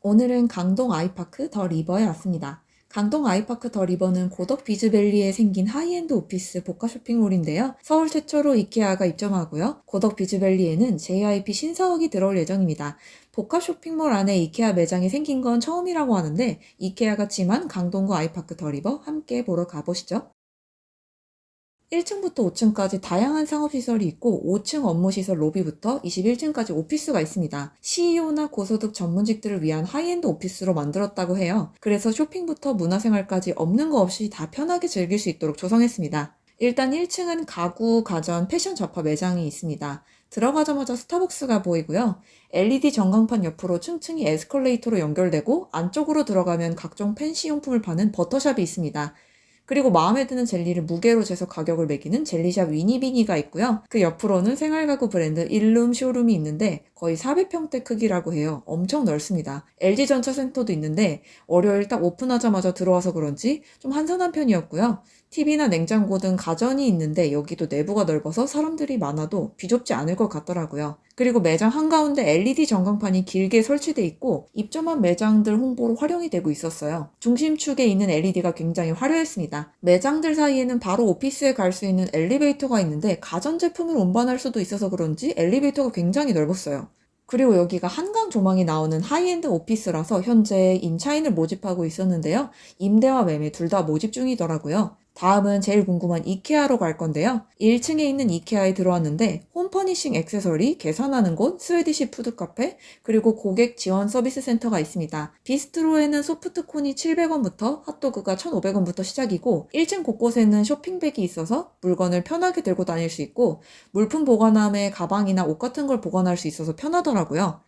오늘은 강동 아이파크 더 리버에 왔습니다. 강동 아이파크 더 리버는 고덕 비즈밸리에 생긴 하이엔드 오피스 복합 쇼핑몰인데요. 서울 최초로 이케아가 입점하고요. 고덕 비즈밸리에는 JYP 신사옥이 들어올 예정입니다. 복합 쇼핑몰 안에 이케아 매장이 생긴 건 처음이라고 하는데 이케아가 찜한 강동구 아이파크 더 리버 함께 보러 가보시죠. 1층부터 5층까지 다양한 상업시설이 있고 5층 업무시설 로비부터 21층까지 오피스가 있습니다. CEO나 고소득 전문직들을 위한 하이엔드 오피스로 만들었다고 해요. 그래서 쇼핑부터 문화생활까지 없는 거 없이 다 편하게 즐길 수 있도록 조성했습니다. 일단 1층은 가구, 가전, 패션 잡화 매장이 있습니다. 들어가자마자 스타벅스가 보이고요. LED 전광판 옆으로 층층이 에스컬레이터로 연결되고 안쪽으로 들어가면 각종 펜시용품을 파는 버터샵이 있습니다. 그리고 마음에 드는 젤리를 무게로 재서 가격을 매기는 젤리샵 위니비니가 있고요. 그 옆으로는 생활가구 브랜드 일룸 쇼룸이 있는데 거의 400평대 크기라고 해요. 엄청 넓습니다. LG전자센터도 있는데 월요일 딱 오픈하자마자 들어와서 그런지 좀 한산한 편이었고요. TV나 냉장고 등 가전이 있는데 여기도 내부가 넓어서 사람들이 많아도 비좁지 않을 것 같더라고요. 그리고 매장 한가운데 LED 전광판이 길게 설치돼 있고 입점한 매장들 홍보로 활용이 되고 있었어요. 중심축에 있는 LED가 굉장히 화려했습니다. 매장들 사이에는 바로 오피스에 갈 수 있는 엘리베이터가 있는데 가전제품을 운반할 수도 있어서 그런지 엘리베이터가 굉장히 넓었어요. 그리고 여기가 한강 조망이 나오는 하이엔드 오피스라서 현재 임차인을 모집하고 있었는데요. 임대와 매매 둘 다 모집 중이더라고요. 다음은 제일 궁금한 이케아로 갈 건데요. 1층에 있는 이케아에 들어왔는데 홈퍼니싱 액세서리, 계산하는 곳, 스웨디시 푸드카페, 그리고 고객 지원 서비스 센터가 있습니다. 비스트로에는 소프트콘이 700원부터 핫도그가 1,500원부터 시작이고 1층 곳곳에는 쇼핑백이 있어서 물건을 편하게 들고 다닐 수 있고 물품 보관함에 가방이나 옷 같은 걸 보관할 수 있어서 편하더라고요.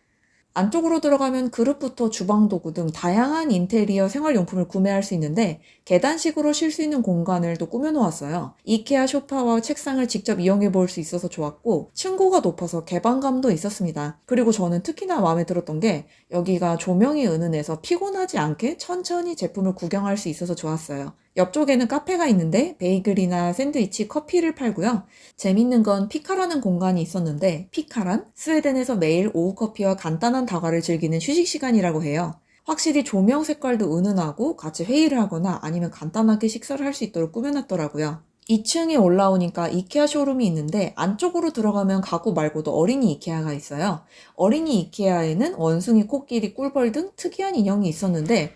안쪽으로 들어가면 그릇부터 주방 도구 등 다양한 인테리어 생활용품을 구매할 수 있는데 계단식으로 쉴 수 있는 공간을 또 꾸며놓았어요. 이케아 소파와 책상을 직접 이용해 볼 수 있어서 좋았고 층고가 높아서 개방감도 있었습니다. 그리고 저는 특히나 마음에 들었던 게 여기가 조명이 은은해서 피곤하지 않게 천천히 제품을 구경할 수 있어서 좋았어요. 옆쪽에는 카페가 있는데 베이글이나 샌드위치, 커피를 팔고요. 재밌는 건 피카라는 공간이 있었는데 피카란 스웨덴에서 매일 오후 커피와 간단한 다과를 즐기는 휴식 시간이라고 해요. 확실히 조명 색깔도 은은하고 같이 회의를 하거나 아니면 간단하게 식사를 할 수 있도록 꾸며놨더라고요. 2층에 올라오니까 이케아 쇼룸이 있는데 안쪽으로 들어가면 가구 말고도 어린이 이케아가 있어요. 어린이 이케아에는 원숭이, 코끼리, 꿀벌 등 특이한 인형이 있었는데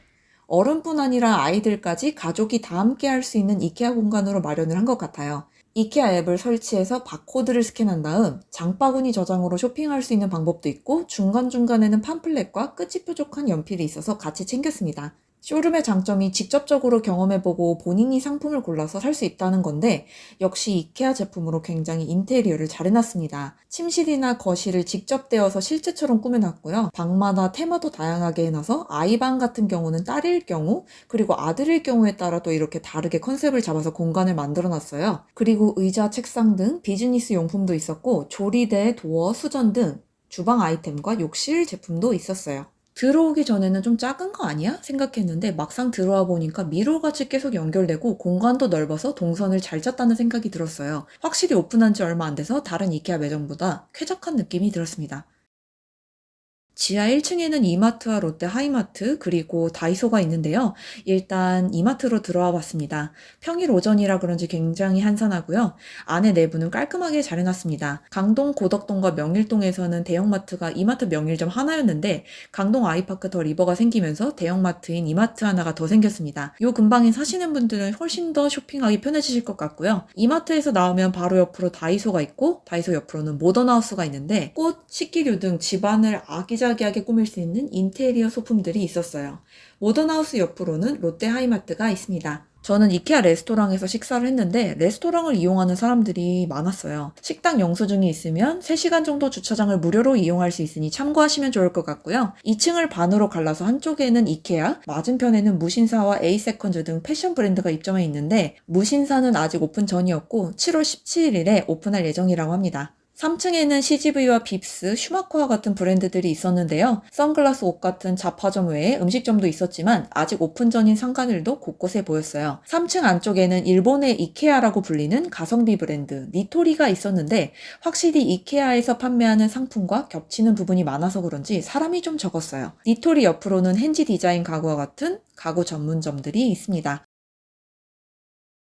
어른뿐 아니라 아이들까지 가족이 다 함께 할 수 있는 이케아 공간으로 마련을 한 것 같아요. 이케아 앱을 설치해서 바코드를 스캔한 다음 장바구니 저장으로 쇼핑할 수 있는 방법도 있고 중간중간에는 팜플렛과 끝이 뾰족한 연필이 있어서 같이 챙겼습니다. 쇼룸의 장점이 직접적으로 경험해보고 본인이 상품을 골라서 살 수 있다는 건데 역시 이케아 제품으로 굉장히 인테리어를 잘 해놨습니다. 침실이나 거실을 직접 떼어서 실제처럼 꾸며놨고요. 방마다 테마도 다양하게 해놔서 아이방 같은 경우는 딸일 경우 그리고 아들일 경우에 따라 또 이렇게 다르게 컨셉을 잡아서 공간을 만들어놨어요. 그리고 의자, 책상 등 비즈니스 용품도 있었고 조리대, 도어, 수전 등 주방 아이템과 욕실 제품도 있었어요. 들어오기 전에는 좀 작은 거 아니야? 생각했는데 막상 들어와 보니까 미로같이 계속 연결되고 공간도 넓어서 동선을 잘 짰다는 생각이 들었어요. 확실히 오픈한 지 얼마 안 돼서 다른 이케아 매장보다 쾌적한 느낌이 들었습니다. 지하 1층에는 이마트와 롯데 하이마트 그리고 다이소가 있는데요. 일단 이마트로 들어와 봤습니다. 평일 오전이라 그런지 굉장히 한산하고요. 안에 내부는 깔끔하게 잘 해놨습니다. 강동 고덕동과 명일동에서는 대형마트가 이마트 명일점 하나였는데 강동 아이파크 더 리버가 생기면서 대형마트인 이마트 하나가 더 생겼습니다. 요 근방에 사시는 분들은 훨씬 더 쇼핑하기 편해지실 것 같고요. 이마트에서 나오면 바로 옆으로 다이소가 있고 다이소 옆으로는 모던하우스가 있는데 꽃, 식기류 등 집안을 아기자기하게 꾸밀 수 있는 인테리어 소품들이 있었어요. 모던하우스 옆으로는 롯데 하이마트가 있습니다. 저는 이케아 레스토랑에서 식사를 했는데 레스토랑을 이용하는 사람들이 많았어요. 식당 영수증이 있으면 3시간 정도 주차장을 무료로 이용할 수 있으니 참고하시면 좋을 것 같고요. 2층을 반으로 갈라서 한쪽에는 이케아, 맞은편에는 무신사와 에이세컨즈 등 패션 브랜드가 입점해 있는데 무신사는 아직 오픈 전이었고 7월 17일에 오픈할 예정이라고 합니다. 3층에는 CGV와 빕스, 슈마커와 같은 브랜드들이 있었는데요. 선글라스 옷 같은 잡화점 외에 음식점도 있었지만 아직 오픈 전인 상가들도 곳곳에 보였어요. 3층 안쪽에는 일본의 이케아라고 불리는 가성비 브랜드 니토리가 있었는데 확실히 이케아에서 판매하는 상품과 겹치는 부분이 많아서 그런지 사람이 좀 적었어요. 니토리 옆으로는 헨지 디자인 가구와 같은 가구 전문점들이 있습니다.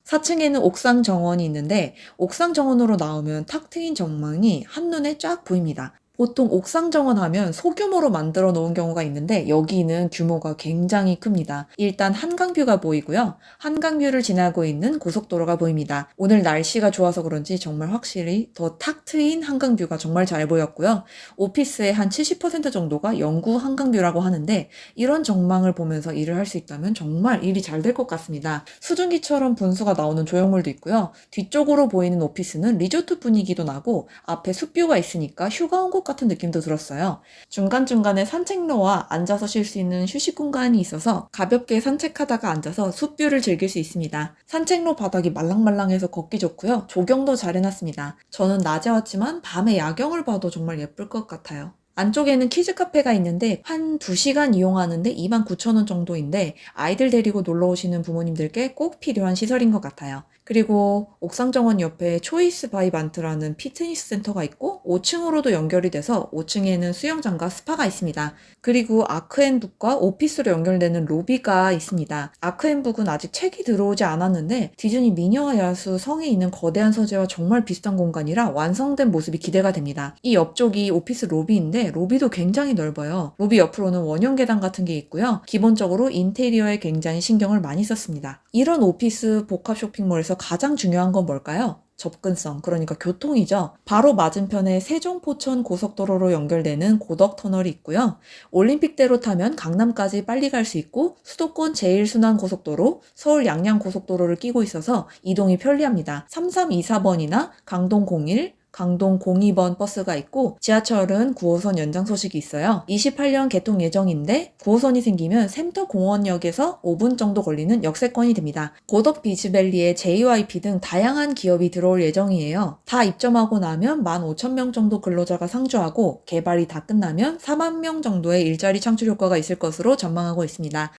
4층에는 옥상 정원이 있는데 옥상 정원으로 나오면 탁 트인 전망이 한눈에 쫙 보입니다. 보통 옥상 정원 하면 소규모로 만들어 놓은 경우가 있는데 여기는 규모가 굉장히 큽니다. 일단 한강뷰가 보이고요. 한강뷰를 지나고 있는 고속도로가 보입니다. 오늘 날씨가 좋아서 그런지 정말 확실히 더 탁 트인 한강뷰가 정말 잘 보였고요. 오피스의 한 70% 정도가 영구 한강뷰라고 하는데 이런 전망을 보면서 일을 할 수 있다면 정말 일이 잘 될 것 같습니다. 수증기처럼 분수가 나오는 조형물도 있고요. 뒤쪽으로 보이는 오피스는 리조트 분위기도 나고 앞에 숲뷰가 있으니까 휴가 온 곳 같은 느낌도 들었어요. 중간중간에 산책로와 앉아서 쉴 수 있는 휴식 공간이 있어서 가볍게 산책하다가 앉아서 숲뷰를 즐길 수 있습니다. 산책로 바닥이 말랑말랑해서 걷기 좋고요. 조경도 잘 해놨습니다. 저는 낮에 왔지만 밤에 야경을 봐도 정말 예쁠 것 같아요. 안쪽에는 키즈 카페가 있는데 한 2시간 이용하는데 29,000원 정도인데 아이들 데리고 놀러 오시는 부모님들께 꼭 필요한 시설인 것 같아요. 그리고 옥상 정원 옆에 초이스 바이 만트라는 피트니스 센터가 있고 5층으로도 연결이 돼서 5층에는 수영장과 스파가 있습니다. 그리고 아크앤북과 오피스로 연결되는 로비가 있습니다. 아크앤북은 아직 책이 들어오지 않았는데 디즈니 미녀와 야수 성에 있는 거대한 서재와 정말 비슷한 공간이라 완성된 모습이 기대가 됩니다. 이 옆쪽이 오피스 로비인데 로비도 굉장히 넓어요. 로비 옆으로는 원형 계단 같은 게 있고요. 기본적으로 인테리어에 굉장히 신경을 많이 썼습니다. 이런 오피스 복합 쇼핑몰에서 가장 중요한 건 뭘까요? 접근성, 그러니까 교통이죠. 바로 맞은편에 세종 포천 고속도로로 연결되는 고덕터널이 있고요. 올림픽대로 타면 강남까지 빨리 갈 수 있고 수도권 제1순환고속도로, 서울 양양고속도로를 끼고 있어서 이동이 편리합니다. 3324번이나 강동 01, 강동 02번 버스가 있고 지하철은 9호선 연장 소식이 있어요. 28년 개통 예정인데 9호선이 생기면 샘터공원역에서 5분 정도 걸리는 역세권이 됩니다. 고덕 비즈밸리에 JYP 등 다양한 기업이 들어올 예정이에요. 다 입점하고 나면 15,000명 정도 근로자가 상주하고 개발이 다 끝나면 4만 명 정도의 일자리 창출 효과가 있을 것으로 전망하고 있습니다.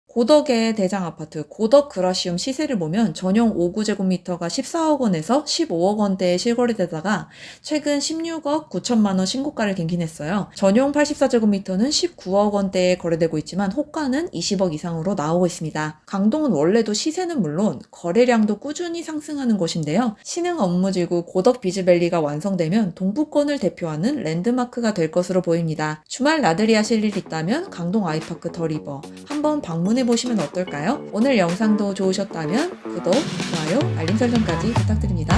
고덕의 대장 아파트 고덕 그라시움 시세를 보면 전용 5구제곱미터가 14억 원에서 15억 원대에 실거래되다가 최근 16억 9천만 원 신고가를 갱신했어요. 전용 84제곱미터는 19억 원대에 거래되고 있지만 호가는 20억 이상으로 나오고 있습니다. 강동은 원래도 시세는 물론 거래량도 꾸준히 상승하는 곳인데요. 신흥 업무지구 고덕 비즈밸리가 완성되면 동부권을 대표하는 랜드마크가 될 것으로 보입니다. 주말 나들이 하실 일 있다면 강동 아이파크 더 리버 한번 방문해 보시면 어떨까요? 오늘 영상도 좋으셨다면 구독, 좋아요, 알림 설정까지 부탁드립니다.